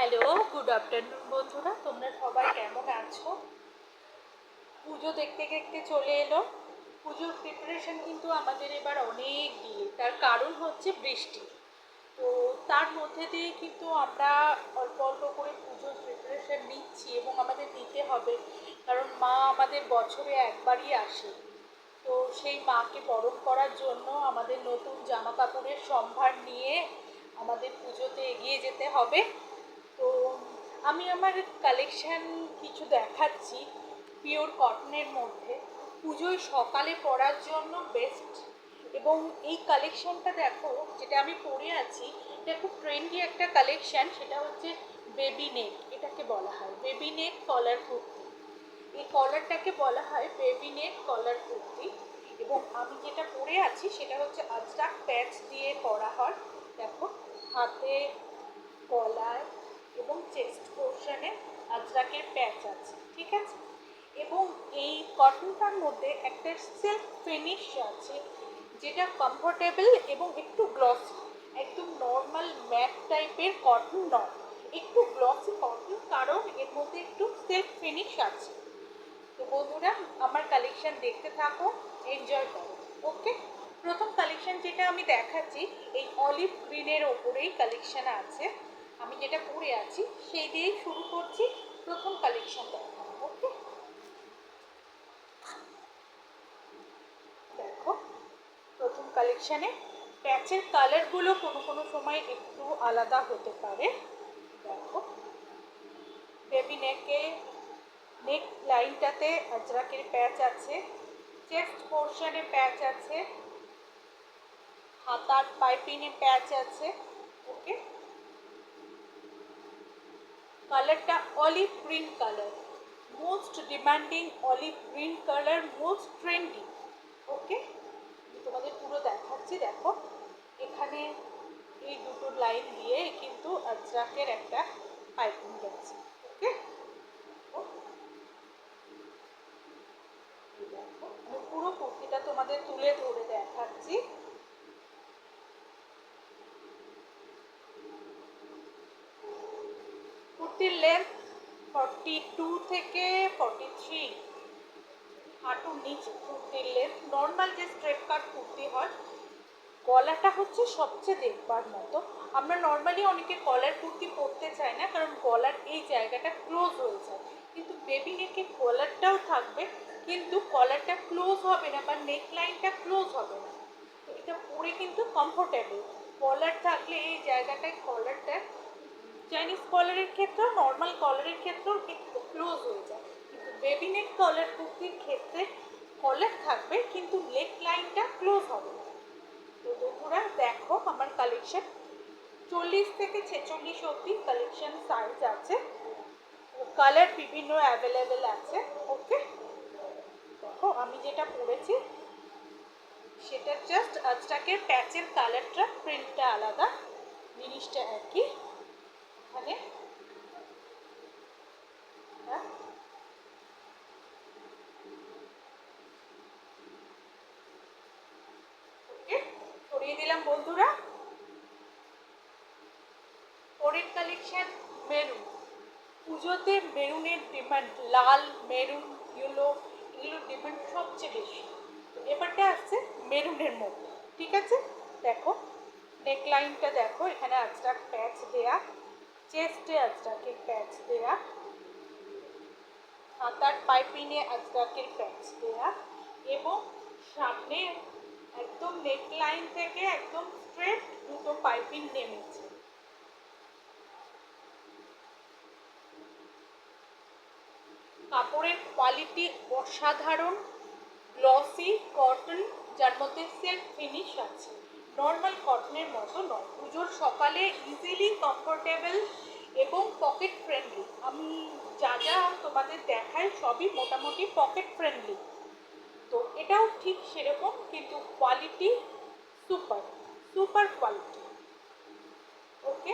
Hello, good afternoon বন্ধুরা, তোমরা সবাই কেমন আছো? পুজো দেখতে দেখতে চলে এলো। পুজোর প্রিপারেশন কিন্তু আমাদের এবার অনেক ডিলে, তার কারণ হচ্ছে বৃষ্টি। তো তার মধ্যে দিয়ে কিন্তু আমরা অল্প অল্প করে পুজোর প্রিপারেশন নিচ্ছি এবং আমাদের নিতে হবে, কারণ মা আমাদের বছরে একবারই আসে। তো সেই মাকে বরণ করার জন্য আমাদের নতুন জামা কাপড়ের সম্ভার নিয়ে আমাদের পুজোতে এগিয়ে যেতে হবে। তো আমি আমার কালেকশান কিছু দেখাচ্ছি পিওর কটনের মধ্যে, পুজোয় সকালে পরার জন্য বেস্ট। এবং এই কালেকশানটা দেখো, যেটা আমি পরে আছি, এটা খুব ট্রেন্ডি একটা কালেকশান। সেটা হচ্ছে বেবি নেক, এটাকে বলা হয় বেবি নেক কলার কুর্তি। এই কলারটাকে বলা হয় বেবি নেক কলার কুর্তি। এবং আমি যেটা পরে আছি সেটা হচ্ছে আজরাক প্যাচ দিয়ে পরা হয়। দেখো, হাতে, গলায় এবং চেস্ট পোর্শনে আজরাকের প্যাচ আছে, ঠিক আছে। এবং এই কটনটার মধ্যে একটা সিল্ক ফিনিশ আছে, যেটা কমফোর্টেবল এবং একটু গ্লসি। একদম নর্মাল ম্যাট টাইপের কটন নয়, একটু গ্লসি কটন, কারণ এর মধ্যে একটু সিল্ক ফিনিশ আছে। তো বন্ধুরা, আমার কালেকশন দেখতে থাকো, এনজয় করো। ওকে, প্রথম কালেকশন যেটা আমি দেখাচ্ছি, এই অলিভ গ্রিনের ওপরেই কালেকশন আছে। আমি যেটা পরে আছি সেই দিয়েই শুরু করছি প্রথম কালেকশন দেখানো। ওকে, দেখো, প্রথম কালেকশানে প্যাচের কালারগুলো কোনো কোনো সময় একটু আলাদা হতে পারে। দেখো, বেবি নেকে, নেক লাইনটাতে আজরাকের প্যাচ আছে, চেস্ট পোর্শনে প্যাচ আছে, হাতার পাইপিংয়ে প্যাচ আছে। ওকে, কালারটা olive green colour, most demanding olive green colour, most trendy. Okay, আমি তোমাদের পুরো দেখাচ্ছি। দেখো, এখানে এই দুটো লাইন দিয়ে কিন্তু আজরাকের একটা পাইপিং গেছে। ওকে, দেখো, আমি পুরো কুর্তিটা তোমাদের তুলে ধরে দেখাচ্ছি। কুর্তির লেন্থ 42 থেকে 43, হাঁটুর নিচে কুর্তির লেন্থ। নর্মাল যে স্ট্রেট কাট কুর্তি হয়, গলাটা হচ্ছে সবচেয়ে দেখবার মতো। আমরা নর্মালি অনেকে কলার কুর্তি পরতে চাই না, কারণ গলার এই জায়গাটা ক্লোজ হয়ে যায়। কিন্তু বেবি নেকে কলারটাও থাকবে, কিন্তু কলারটা ক্লোজ হবে না বা নেক লাইনটা ক্লোজ হবে না। তো এটা পরে কিন্তু কমফোর্টেবল। কলার থাকলে এই জায়গাটায় কলারটা চাইনিজ কলারের ক্ষেত্রেও, নর্মাল কলারের ক্ষেত্রেও একটু ক্লোজ হয়ে যায়। কিন্তু বেবি নেক কলার কুর্তির ক্ষেত্রে কলার থাকবে কিন্তু নেক লাইনটা ক্লোজ হবে না। তো বন্ধুরা, দেখো আমার কালেকশন 40 থেকে 46 অবধি কালেকশন সাইজ আছে, কালার বিভিন্ন অ্যাভেলেবেল আছে। ওকে, দেখো, আমি যেটা পরেছি সেটা জাস্ট আজটাকের প্যাচের কালারটা, প্রিন্টটা আলাদা, জিনিসটা একই। এখানে ওকে, সরিয়ে দিলাম বন্ধুরা। পরের কালেকশন মেরুন। পুজোতে মেরুনের ডিমান্ড, লাল, মেরুন, ইয়েলো, এগুলোর ডিমান্ড সবচেয়ে বেশি। এবারটা আসছে মেরুনের মধ্যে, ঠিক আছে। দেখো, নেকলাইনটা দেখো, এখানে আজরাক প্যাচ দেয়া, চেস্টে আজরাকের প্যাচ দেয়া, হাতার পাইপিংয়ে আজরাকের প্যাচ দেয়া, এবং সামনে একদম নেকলাইন থেকে একদম স্ট্রেট দুটো পাইপিং নেমেছে। কাপড়ের কোয়ালিটি অসাধারণ, গ্লসি কটন, যার মধ্যে সেলফ ফিনিশ আছে, নর্মাল কটনের মতো নয়। পুজোর সকালে ইজিলি কমফোর্টেবল এবং পকেট ফ্রেন্ডলি। আমি যা যা তোমাদের দেখাই সবই মোটামুটি পকেট ফ্রেন্ডলি। তো এটাও ঠিক সেরকম, কিন্তু কোয়ালিটি সুপার, সুপার কোয়ালিটি। ওকে,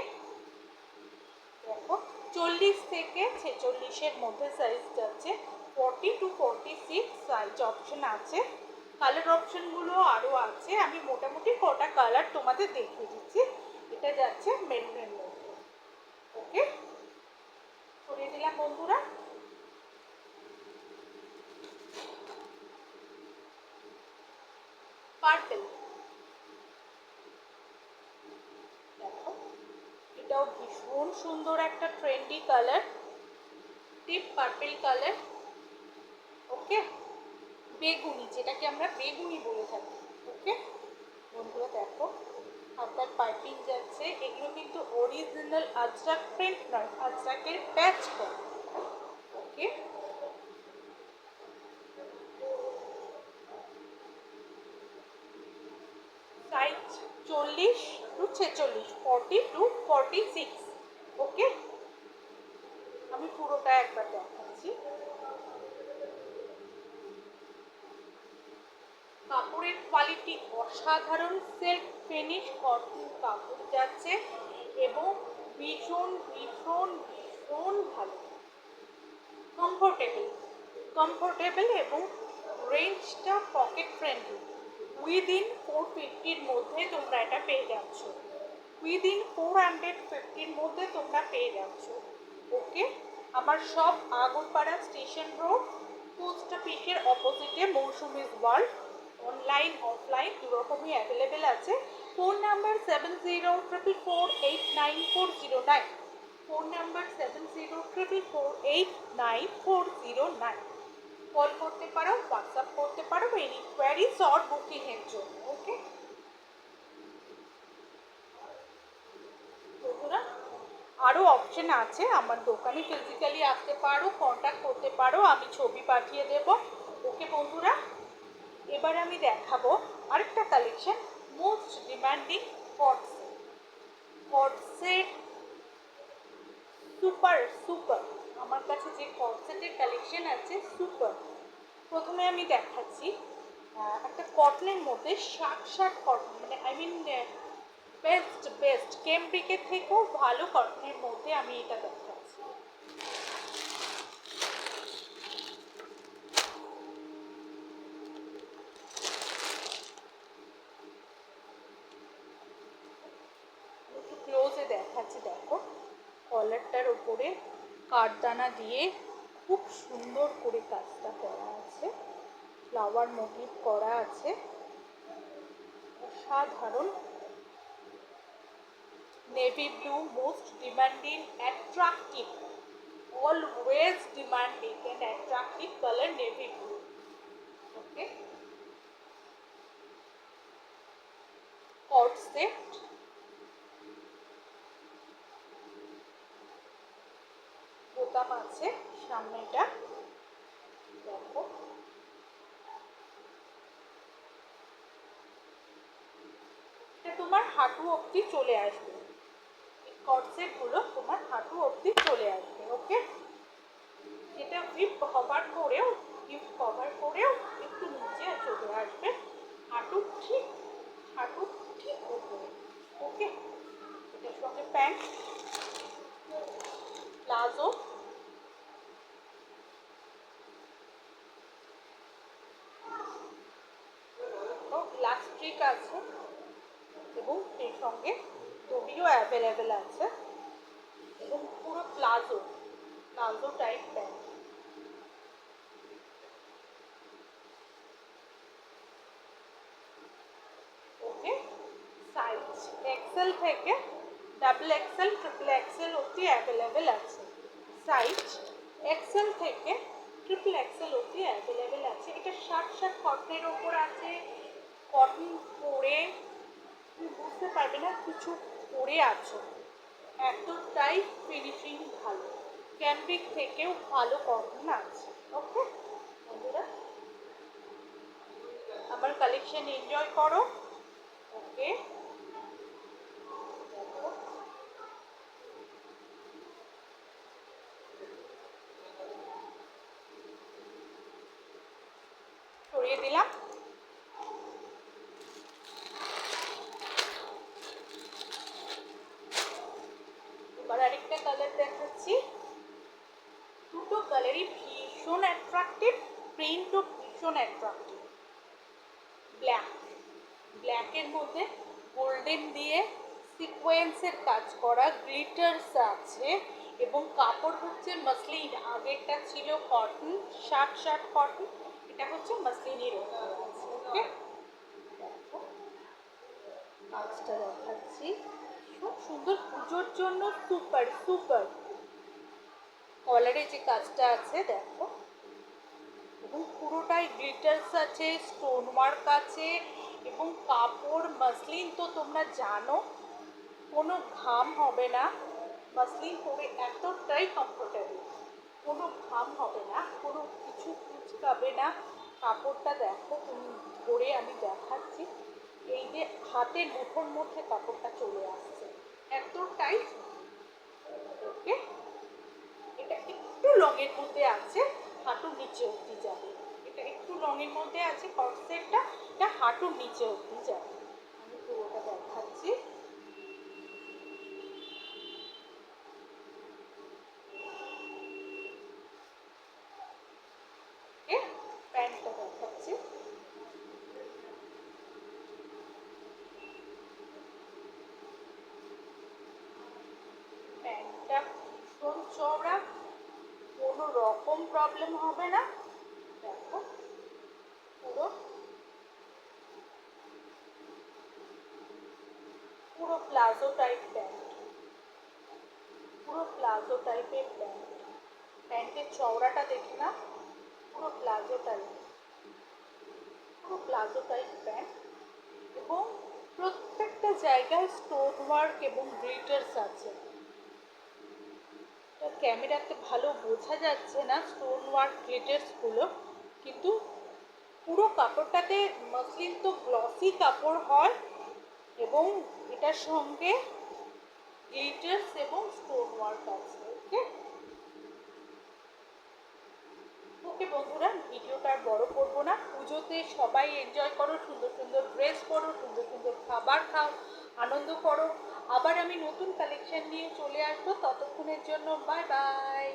দেখো, 40 থেকে 46-এর মধ্যে সাইজ যাচ্ছে, 40 to 46 সাইজ অপশন আছে। কালার অপশনগুলো আরও আছে, আমি মোটামুটি কটা কালার তোমাদের দেখিয়ে দিচ্ছি। এটা যাচ্ছে মেরুনের মধ্যে। ওকে, দিলাম বন্ধুরা। পার্পল, দেখো এটাও ভীষণ সুন্দর একটা trendy colour, deep purple colour. Okay, বেগুনি, যেটাকে আমরা বেগুনি বলে থাকি। ওকে বন্ধুরা, দেখো হাতার পাইপিং যাচ্ছে। এগুলো কিন্তু অরিজিনাল আজরাক প্রিন্ট নয়, আজরাকের প্যাচ করা। ওকে, সাইজ 40 টু 46, 40 টু 46। ওকে, আমি পুরোটা একবার দেখাচ্ছি। কাপড়ের কোয়ালিটি অসাধারণ, সেলফ ফিনিশ কটন কাপড় যাচ্ছে এবং ভীষণ ভীষণ ভীষণ ভালো, কমফোর্টেবল, কমফোর্টেবল এবং রেঞ্জটা পকেট ফ্রেন্ডলি। উইদিন 450-র মধ্যে তোমরা এটা পেয়ে যাচ্ছ, উইদিন 450-র মধ্যে তোমরা পেয়ে যাচ্ছ। ওকে, আমার সব আগরপাড়া স্টেশন রোড, পোস্ট অফিসের অপোজিটে Moushumi's world. Online offline দুরকমই available আছে। Phone number 7044489409, phone number 7044489409। Call করতে পারো, হোয়াটসঅ্যাপ করতে পারো এনি কোয়ারিজ অর বুকিংয়ের জন্য। ওকে বন্ধুরা, আরও অপশন আছে, আমার দোকানে ফিজিক্যালি আসতে পারো, কন্ট্যাক্ট করতে পারো, আমি ছবি পাঠিয়ে দেব। ওকে বন্ধুরা, এবার আমি দেখাবো আরেকটা কালেকশন, মোস্ট ডিমান্ডিং কটসেট। কটসেট সুপার সুপার, আমার কাছে যে কটসেটের কালেকশন আছে সুপার। প্রথমে আমি দেখাচ্ছি একটা কটনের মধ্যে শার্ট কটন, মানে আই মিন বেস্ট বেস্ট কেমব্রিকের থেকেও ভালো কটনের মধ্যে আমি এটা দেখাচ্ছি। একটু ক্লোজে দেখাচ্ছি, দেখো কলারটার ওপরে কাঠদানা দিয়ে খুব সুন্দর করে কাজটা করা আছে, ফ্লাওয়ার মোটিভ করা আছে, অসাধারণ। Navy blue, most demanding, attractive, always demanding and attractive color, navy blue. Okay, cord set, বোতাম আছে সামনেটা, দেখো এটা তোমার হাঁটু অবধি চলে আসবে, এই কর্ড সেট গুলো তোমার হাঁটু অবধি চলে আসবে। ওকে, এটা হিপ কভার করেও, হিপ কভার করেও একটু নিচে চলে আসবে, হাঁটু ঠিক, হাঁটু ঠিক উপরে। ওকে, এটার সঙ্গে প্যান্ট, প্লাজো, গ্লাস স্ট্রিক আছে এবং সেই সঙ্গে দড়িও অ্যাভেলেবেল আছে এবং পুরো প্লাজো, প্লাজো টাইপ প্যান্ট। ওকে, সাইজ এক্সেল থেকে ডাবল এক্সেল, ট্রিপল এক্সেল অবধি অ্যাভেলেবেল আছে, সাইজ এক্সেল থেকে ট্রিপল এক্সেল অবধি অ্যাভেলেবেল আছে। এটা শার্ট কটনের ওপর আছে, কটন পরে তুমি বুঝতে পারবে না কিছু পরে আছো, এতটাই ফিনিশিং ভালো, ক্যাম্ব্রিক থেকেও ভালো কটন আছে। ওকে বন্ধুরা, আমার কালেকশন এনজয় করো। ওকে, সরিয়ে দিলাম। এবার আরেকটা কালার দেখাচ্ছি, দুটো কালারই ভীষণ অ্যাট্রাকটিভ, প্রিন্টও ভীষণ অ্যাট্রাকটিভ। ব্ল্যাক, ব্ল্যাকের মধ্যে গোল্ডেন দিয়ে সিকোয়েন্সের কাজ করা, গ্লিটার্স আছে এবং কাপড় হচ্ছে মসলিন। আগেরটা ছিল কটন, শার্ট শার্ট কটন, এটা হচ্ছে মসলিনের ওপরে আছে। ওকে, দেখো কাজটা দেখাচ্ছি, খুব সুন্দর, পুজোর জন্য সুপার সুপার। কলারে যে কাজটা আছে দেখো, এবং পুরোটাই গ্লিটার্স আছে, স্টোন ওয়ার্ক আছে, এবং কাপড় মসলিন তো তোমরা জানো কোনো ঘাম হবে না। মসলিন পরে এতটাই কমফোর্টেবল, কোনো ঘাম হবে না, কোনো কিছু কুচকাবে না। কাপড়টা দেখো তুমি, ধরে আমি দেখাচ্ছি, এই যে হাতের মুঠোর মধ্যে কাপড়টা চলে আসছে, এতটাই। ওকে, এটা একটু লংয়ের মধ্যে আছে, হাঁটুর নিচে অবধি যাবে। এটা একটু লংয়ের মধ্যে আছে কর্সেটটা, এটা হাঁটুর নিচে অবধি যাবে। আমি পুরোটা দেখাচ্ছি। প্যান্টটা দেখাচ্ছি, প্যান্টটা ভীষণ চওড়া, কোনো রকম প্রবলেম হবে না। দেখো পুরো পুরো প্লাজো টাইপ প্যান্ট, পুরো প্লাজো টাইপের প্যান্ট। প্যান্টের চওড়াটা দেখি না, পুরো প্লাজো টাইপ, পুরো প্লাজো টাইপ প্যান্ট, এবং প্রত্যেকটা জায়গায় স্টোন ওয়ার্ক এবং গ্লিটার্স আছে। ক্যামেরাতে ভালো বোঝা যাচ্ছে না স্টোন ওয়ার্ক গ্লিটার্সগুলো, কিন্তু পুরো কাপড়টাতে, মসলিন তো গ্লসি কাপড় হয়, এবং এটার সঙ্গে গ্লিটার্স এবং স্টোন ওয়ার্ক আছে। ওকে, ওকে বন্ধুরা, ভিডিওটা আর বড় করবো না। পুজোতে সবাই এনজয় করো, সুন্দর সুন্দর ড্রেস পরো, সুন্দর সুন্দর খাবার খাও, আনন্দ করো। আবার আমি নতুন কালেকশন নিয়ে চলে আসবো, ততক্ষণের জন্য বাই বাই।